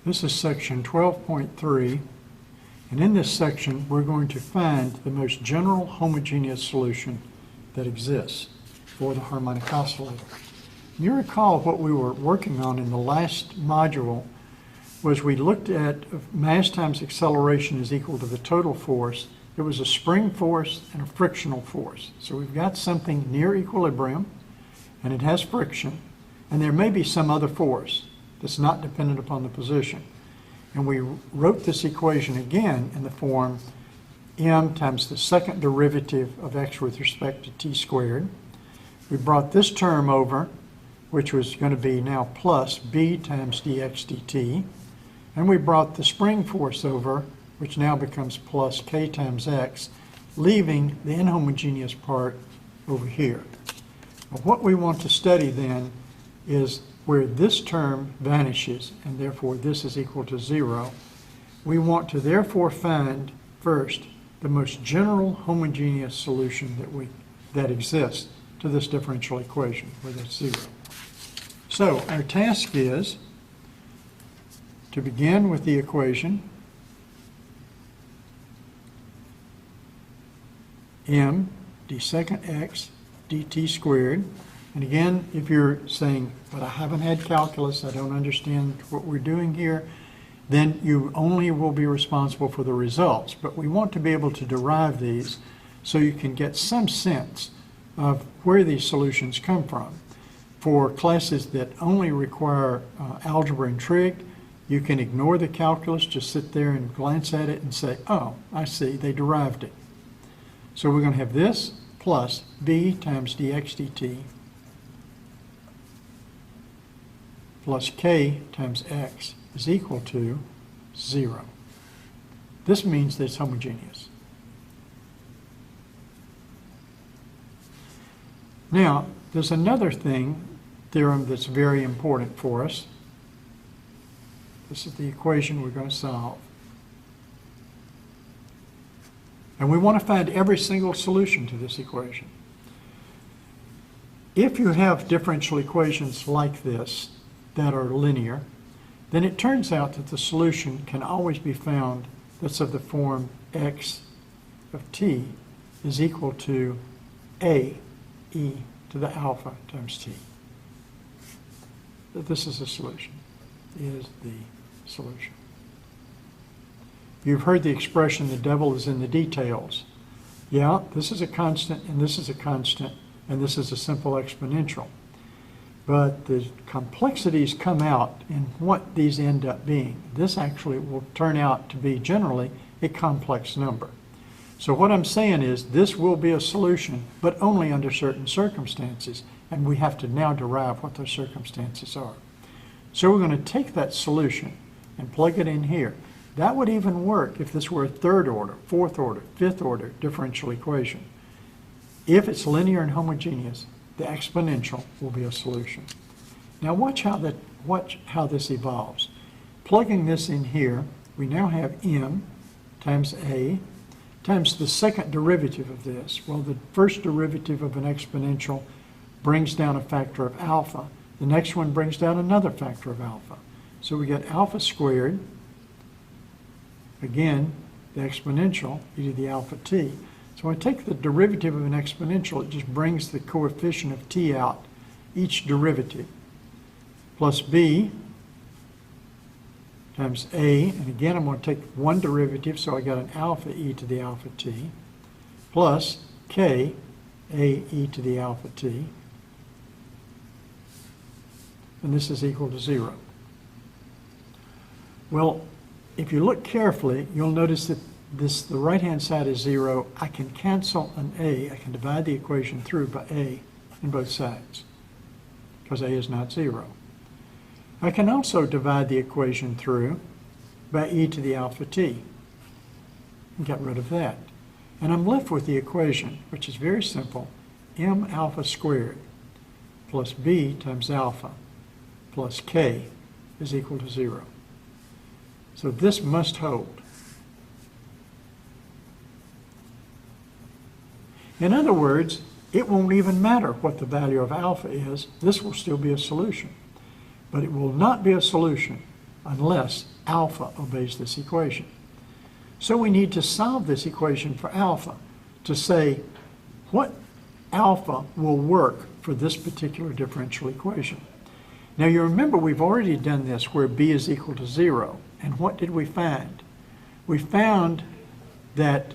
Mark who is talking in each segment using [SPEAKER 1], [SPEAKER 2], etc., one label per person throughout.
[SPEAKER 1] This is section 12.3, and in this section we're going to find the most general homogeneous solution that exists for the harmonic oscillator. You recall what we were working on in the last module was we looked at mass times acceleration is equal to the total force. There was a spring force and a frictional force. So we've got something near equilibrium, and it has friction, and there may be some other force that's not dependent upon the position. And we wrote this equation again in the form m times the second derivative of x with respect to t squared. We brought this term over, which was going to be now plus b times dx dt. And we brought the spring force over, which now becomes plus k times x, leaving the inhomogeneous part over here. Now, what we want to study then is where this term vanishes, and therefore this is equal to 0. We want to therefore find first the most general homogeneous solution that exists to this differential equation, where that's 0. So our task is to begin with the equation m d second x dt squared. And again, if you're saying, but I haven't had calculus, I don't understand what we're doing here, then you only will be responsible for the results. But we want to be able to derive these so you can get some sense of where these solutions come from. For classes that only require algebra and trig, you can ignore the calculus, just sit there and glance at it and say, oh, I see, they derived it. So we're going to have this plus b times dx dt plus k times x is equal to 0. This means that it's homogeneous. Now, there's another theorem that's very important for us. This is the equation we're going to solve. And we want to find every single solution to this equation. If you have differential equations like this that are linear, then it turns out that the solution can always be found that's of the form x of t is equal to a e to the alpha times t. That this is the solution, is the solution. You've heard the expression, the devil is in the details. Yeah, this is a constant, and this is a constant, and this is a simple exponential. But the complexities come out in what these end up being. This actually will turn out to be generally a complex number. So what I'm saying is this will be a solution, but only under certain circumstances, and we have to now derive what those circumstances are. So we're going to take that solution and plug it in here. That would even work if this were a third order, fourth order, fifth order differential equation. If it's linear and homogeneous, the exponential will be a solution. Now watch how this evolves. Plugging this in here, we now have m times a times the second derivative of this. Well, the first derivative of an exponential brings down a factor of alpha. The next one brings down another factor of alpha. So we get alpha squared, again, the exponential, e to the alpha t. So when I take the derivative of an exponential, it just brings the coefficient of t out, each derivative, plus b times a, and again I'm going to take one derivative, so I got an alpha e to the alpha t, plus k, a e to the alpha t, and this is equal to 0. Well, if you look carefully, you'll notice that the right-hand side is 0. I can cancel an a. I can divide the equation through by a in both sides, because a is not 0. I can also divide the equation through by e to the alpha t and get rid of that. And I'm left with the equation, which is very simple, m alpha squared plus b times alpha plus k is equal to 0. So this must hold. In other words, it won't even matter what the value of alpha is. This will still be a solution. But it will not be a solution unless alpha obeys this equation. So we need to solve this equation for alpha to say what alpha will work for this particular differential equation. Now you remember we've already done this where b is equal to 0. And what did we find? We found that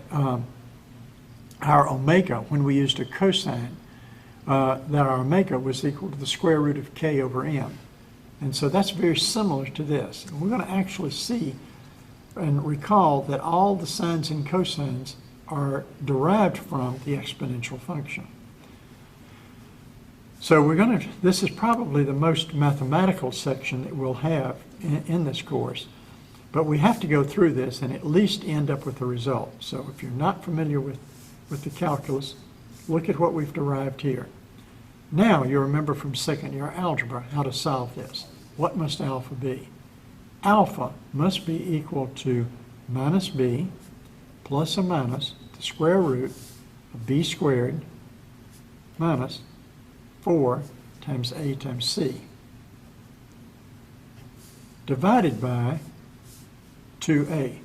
[SPEAKER 1] our omega, when we used a cosine, that our omega was equal to the square root of k over m. And so that's very similar to this. And we're going to actually see and recall that all the sines and cosines are derived from the exponential function. So this is probably the most mathematical section that we'll have in this course. But we have to go through this and at least end up with a result. So if you're not familiar with the calculus, look at what we've derived here. Now you remember from second year algebra how to solve this. What must alpha be? Alpha must be equal to minus b plus or minus the square root of b squared minus 4 times a times c divided by 2a.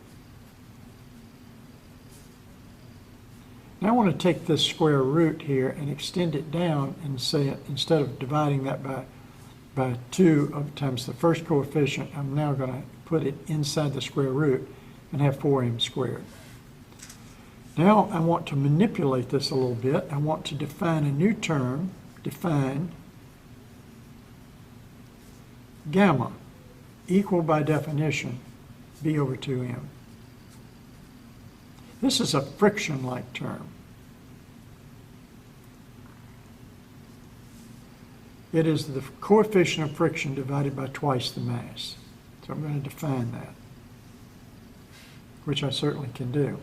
[SPEAKER 1] Now I want to take this square root here and extend it down and say it, instead of dividing that by 2 times the first coefficient, I'm now going to put it inside the square root and have 4m squared. Now I want to manipulate this a little bit. I want to define a new term, define gamma, equal by definition b over 2m. This is a friction-like term. It is the coefficient of friction divided by twice the mass. So I'm going to define that, which I certainly can do.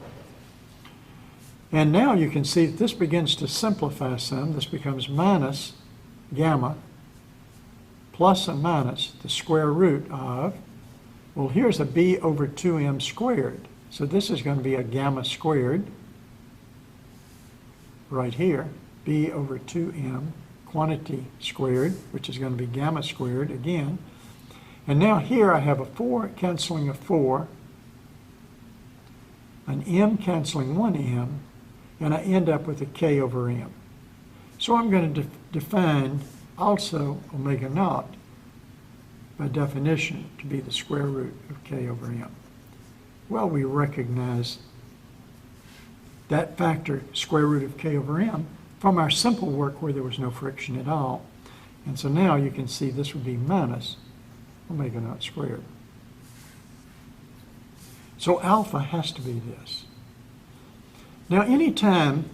[SPEAKER 1] And now you can see that this begins to simplify some. This becomes minus gamma plus and minus the square root of, well, here's a b over 2m squared. So this is going to be a gamma squared right here, b over 2m quantity squared, which is going to be gamma squared again. And now here I have a 4 canceling a 4, an m canceling 1m, and I end up with a k over m. So I'm going to define also omega naught by definition to be the square root of k over m. Well, we recognize that factor, square root of k over m, from our simple work where there was no friction at all. And so now you can see this would be minus omega naught squared. So alpha has to be this. Now anytime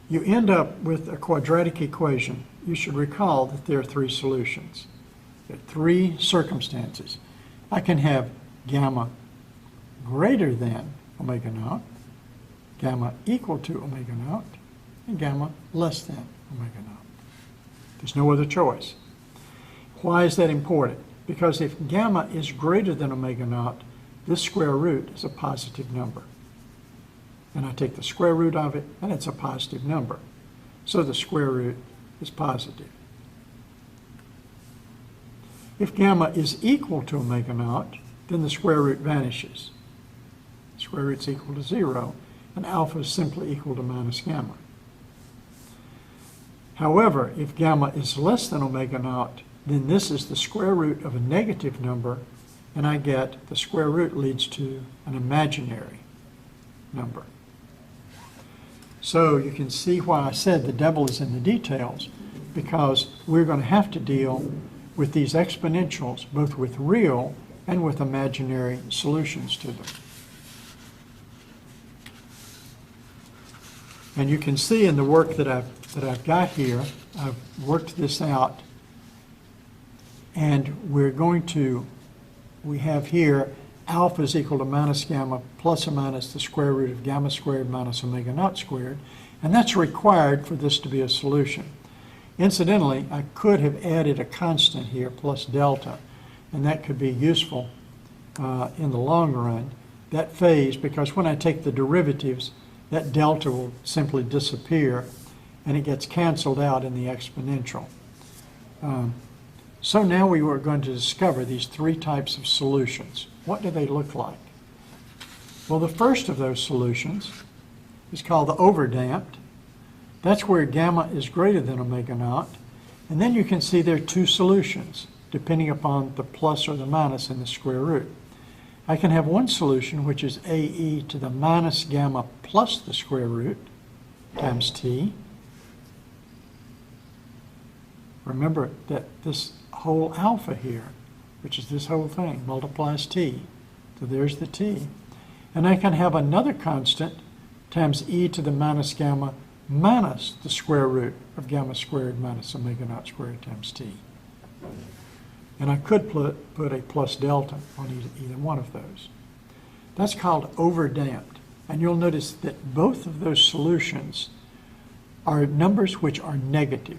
[SPEAKER 1] you end up with a quadratic equation, you should recall that there are 3 solutions. There are 3 circumstances. I can have gamma greater than omega naught, gamma equal to omega naught, and gamma less than omega naught. There's no other choice. Why is that important? Because if gamma is greater than omega naught, this square root is a positive number. And I take the square root of it, and it's a positive number. So the square root is positive. If gamma is equal to omega naught, then the square root vanishes. The square root's equal to 0, and alpha is simply equal to minus gamma. However, if gamma is less than omega naught, then this is the square root of a negative number, and I get the square root leads to an imaginary number. So you can see why I said the devil is in the details, because we're going to have to deal with these exponentials, both with real and with imaginary solutions to them. And you can see in the work that I've got here, I've worked this out, and we have here alpha is equal to minus gamma plus or minus the square root of gamma squared minus omega naught squared, and that's required for this to be a solution. Incidentally, I could have added a constant here plus delta, and that could be useful in the long run. That phase, because when I take the derivatives, that delta will simply disappear, and it gets canceled out in the exponential. So now we were going to discover these three types of solutions. What do they look like? Well, the first of those solutions is called the overdamped. That's where gamma is greater than omega naught. And then you can see there are two solutions, depending upon the plus or the minus in the square root. I can have one solution, which is AE to the minus gamma plus the square root times T. Remember that this whole alpha here, which is this whole thing, multiplies T. So there's the T. And I can have another constant times e to the minus gamma minus the square root of gamma squared minus omega naught squared times T. And I could put a plus delta on either one of those. That's called overdamped. And you'll notice that both of those solutions are numbers which are negative.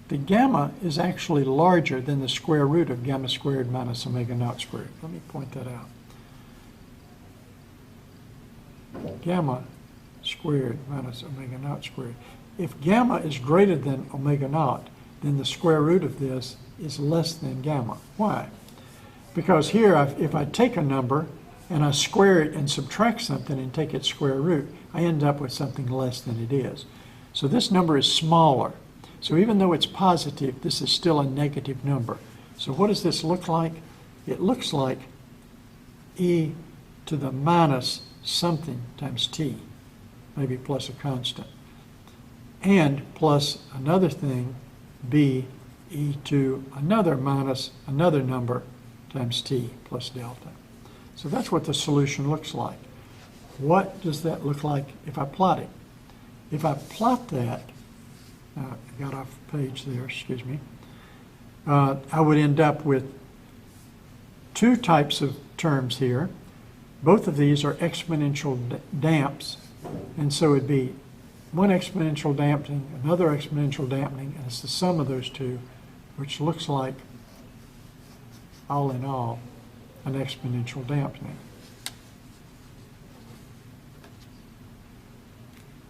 [SPEAKER 1] The gamma is actually larger than the square root of gamma squared minus omega naught squared. Let me point that out. Gamma squared minus omega naught squared. If gamma is greater than omega naught, then the square root of this is less than gamma. Why? Because here, if I take a number and I square it and subtract something and take its square root, I end up with something less than it is. So this number is smaller. So even though it's positive, this is still a negative number. So what does this look like? It looks like e to the minus something times t, maybe plus a constant, and plus another thing, b e to another minus another number times t plus delta. So that's what the solution looks like. What does that look like if I plot it? If I plot that, I got off page there, excuse me, I would end up with two types of terms here. Both of these are exponential damps, and so it'd be one exponential dampening, another exponential dampening, and it's the sum of those two, which looks like, all in all, an exponential dampening.